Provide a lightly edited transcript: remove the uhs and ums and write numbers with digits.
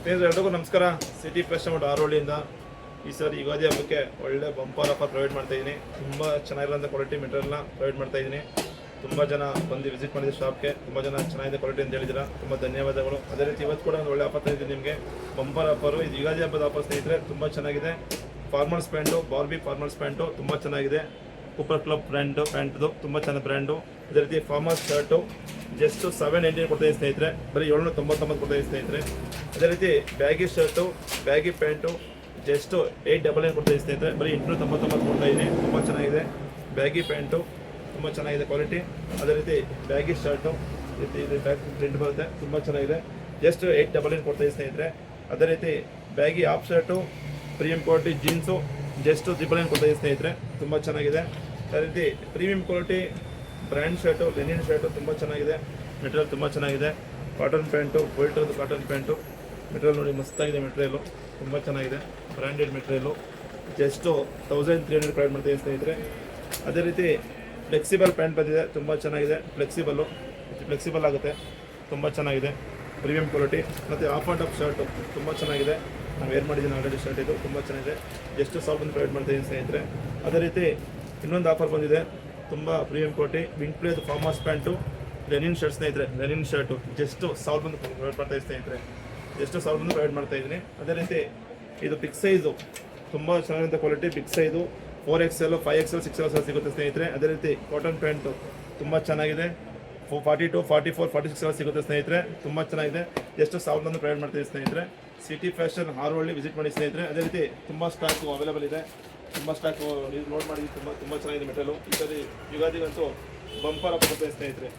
ಸ್ನೇಹಿತರೆ ಎಲ್ರಿಗೂ ನಮಸ್ಕಾರ. ಸಿಟಿ ಫ್ರೆಶ್ ಅಂಡ್ ಆರೋಳಿಯಿಂದ ಈ ಸರಿ ಯುಗಾದಿ ಹಬ್ಬಕ್ಕೆ ಒಳ್ಳೆ ಬಂಪರ್ ಆಫರ್ ಪ್ರೊವೈಡ್ ಮಾಡ್ತಾ ಇದ್ದೀನಿ. ತುಂಬ ಚೆನ್ನಾಗಿರೋಂಥ ಕ್ವಾಲಿಟಿ ಮೆಟೀರಿಯಲ್ನ ಪ್ರೊವೈಡ್ ಮಾಡ್ತಾ ಇದ್ದೀನಿ. ತುಂಬ ಜನ ಬಂದು ವಿಸಿಟ್ ಮಾಡಿದ ಶಾಪ್ಗೆ ತುಂಬ ಜನ ಚೆನ್ನಾಗಿದೆ ಕ್ವಾಲಿಟಿ ಅಂತ ಹೇಳಿದ್ದೀರಾ, ತುಂಬ ಧನ್ಯವಾದಗಳು. ಅದೇ ರೀತಿ ಇವತ್ತು ಕೂಡ ಒಂದು ಒಳ್ಳೆ ಆಫರ್ ತಂದಿದ್ದೀನಿ ನಿಮಗೆ, ಬಂಪರ್ ಆಫರು. ಇದು ಯುಗಾದಿ ಹಬ್ಬದ ಆಫರ್ ಸ್ನೇಹಿತರೆ, ತುಂಬ ಚೆನ್ನಾಗಿದೆ. Formals pant, Barbie formals pant ತುಂಬ ಚೆನ್ನಾಗಿದೆ. ಕೂಪರ್ ಕ್ಲಬ್ ಪ್ಯಾಂಟ್ದು ತುಂಬ ಚೆನ್ನಾಗಿ ಬ್ರ್ಯಾಂಡು. ಅದೇ ರೀತಿ ಫಾರ್ಮಲ್ಸ್ ಶರ್ಟು ಜಸ್ಟ್ 790 ಕೊಡ್ತಾಯಿದ್ದೀನಿ ಸ್ನೇಹಿತರೆ, ಬರೀ 799 ಕೊಡ್ತಾಯಿದ್ದೀನಿ ಸ್ನೇಹಿತರೆ. ಅದೇ ರೀತಿ baggy shirt, baggy pant just 899 ಕೊಡ್ತಾಯಿದ್ದೀನಿ ಸ್ನೇಹಿತರೆ, ಬರೀ 899 ಕೊಡ್ತಾಯಿದ್ದೀನಿ. ತುಂಬ ಚೆನ್ನಾಗಿದೆ. ಬ್ಯಾಗಿ ಪ್ಯಾಂಟು ತುಂಬ ಚೆನ್ನಾಗಿದೆ ಕ್ವಾಲಿಟಿ. ಅದೇ ರೀತಿ ಬ್ಯಾಗಿ ಶರ್ಟು ಇದು ಬ್ಯಾಕ್ ಪ್ರಿಂಟ್ ಬರುತ್ತೆ, ತುಂಬ ಚೆನ್ನಾಗಿದೆ. ಜಸ್ಟ್ 899 ಕೊಡ್ತಾಯಿದ್ದೀನಿ ಸ್ನೇಹಿತರೆ. ಅದೇ ರೀತಿ baggy half shirt premium quality jeans just 999 ಕೊಡ್ತಾಯಿದ್ದೀನಿ ಸ್ನೇಹಿತರೆ, ತುಂಬ ಚೆನ್ನಾಗಿದೆ. ಅದೇ ರೀತಿ premium quality brand shirt, linen shirt ತುಂಬ ಚೆನ್ನಾಗಿದೆ. ಮೆಟೀರಿಯಲ್ ತುಂಬ ಚೆನ್ನಾಗಿದೆ. ಕಾಟನ್ ಪ್ಯಾಂಟು, ವೈಟ್ರದ್ದು ಕಾಟನ್ ಪ್ಯಾಂಟು ಮೆಟೀರಿಯಲ್ ನೋಡಿ ಮಸ್ತಾಗಿದೆ. ಮೆಟೀರಿಯಲು ತುಂಬ ಚೆನ್ನಾಗಿದೆ, ಬ್ರ್ಯಾಂಡೆಡ್ ಮೆಟೀರಿಯಲು. ಜಸ್ಟು 1300 ಪ್ರೊವೈಡ್ ಮಾಡ್ತೀವಿ ಸ್ನೇಹಿತರೆ. ಅದೇ ರೀತಿ ಫ್ಲೆಕ್ಸಿಬಲ್ ಪ್ಯಾಂಟ್ ಬಂದಿದೆ, ತುಂಬ ಚೆನ್ನಾಗಿದೆ. ಫ್ಲೆಕ್ಸಿಬಲ್ ಆಗುತ್ತೆ, ತುಂಬ ಚೆನ್ನಾಗಿದೆ. ಪ್ರೀಮಿಯಂ ಕ್ವಾಲಿಟಿ ಮತ್ತು ಆಫ್ ಆ್ಯಂಡ್ ಆಫ್ ಶರ್ಟು ತುಂಬ ಚೆನ್ನಾಗಿದೆ. ನಾವು ವೇರ್ ಮಾಡಿದ್ದೀನಿ ಆಲ್ರೆಡಿ ಶರ್ಟ್, ಇದು ತುಂಬ ಚೆನ್ನಾಗಿದೆ. ಜಸ್ಟ್ ಸ್ವಲ್ಪ ಪ್ರೊವೈಡ್ ಮಾಡ್ತಾಯಿದ್ದೀನಿ ಸ್ನೇಹಿತರೆ. ಅದೇ ರೀತಿ ಇನ್ನೊಂದು ಆಫರ್ ಬಂದಿದೆ, ತುಂಬ ಪ್ರೀಮಿಯಂ ಕ್ವಾಲಿಟಿ ವಿಂಗ್ ಪ್ಲೇದು ಫಾರ್ಮರ್ಸ್ ಪ್ಯಾಂಟು ಲೆನಿನ್ ಶರ್ಟ್ ಸ್ನೇಹಿತರೆ. ಲೆನಿನ್ ಶರ್ಟು ಜಸ್ಟ್ 1000 ಪ್ರೊವೈಡ್ ಮಾಡ್ತಾಯಿದ್ದೀನಿ ಸ್ನೇಹಿತರೆ, ಜಸ್ಟ್ 1000 ಪ್ರೊವೈಡ್ ಮಾಡ್ತಾಯಿದ್ದೀನಿ. ಅದೇ ರೀತಿ ಇದು ಬಿಗ್ ಸೈಜು, ತುಂಬ ಚೆನ್ನಾಗಿರೋ quality big size 4XL, 5XL, 6XL ಸಿಗುತ್ತೆ ಸ್ನೇಹಿತರೆ. ಅದೇ ರೀತಿ ಕಾಟನ್ ಪ್ಯಾಂಟು ತುಂಬ ಚೆನ್ನಾಗಿದೆ. 42, 44, 46 ಸಿಗುತ್ತೆ ಸ್ನೇಹಿತರೆ, ತುಂಬ ಚೆನ್ನಾಗಿದೆ. ಜಸ್ಟ್ 1000 ಪ್ರೊವೈಡ್ ಮಾಡ್ತೀವಿ ಸ್ನೇಹಿತರೆ. ಸಿಟಿ ಫ್ಯಾಷನ್ ಹಾರೋಳ್ಳಿ ವಿಸಿಟ್ ಮಾಡಿ ಸ್ನೇಹಿತರೆ. ಅದೇ ರೀತಿ ತುಂಬ ಸ್ಟಾಕು ಅವೈಲೇಬಲ್ ಇದೆ, ತುಂಬ ಸ್ಟಾಕು ನೀವು ನೋಡ್ ಮಾಡಿ. ತುಂಬ ಚೆನ್ನಾಗಿದೆ ಮೆಟೀರಿಯಲು. ಈ ಸರಿ ಯುಗಾದಿಗಂತೂ ಬಂಪರ್ ಆಫರ್ ಸ್ನೇಹಿತರೆ.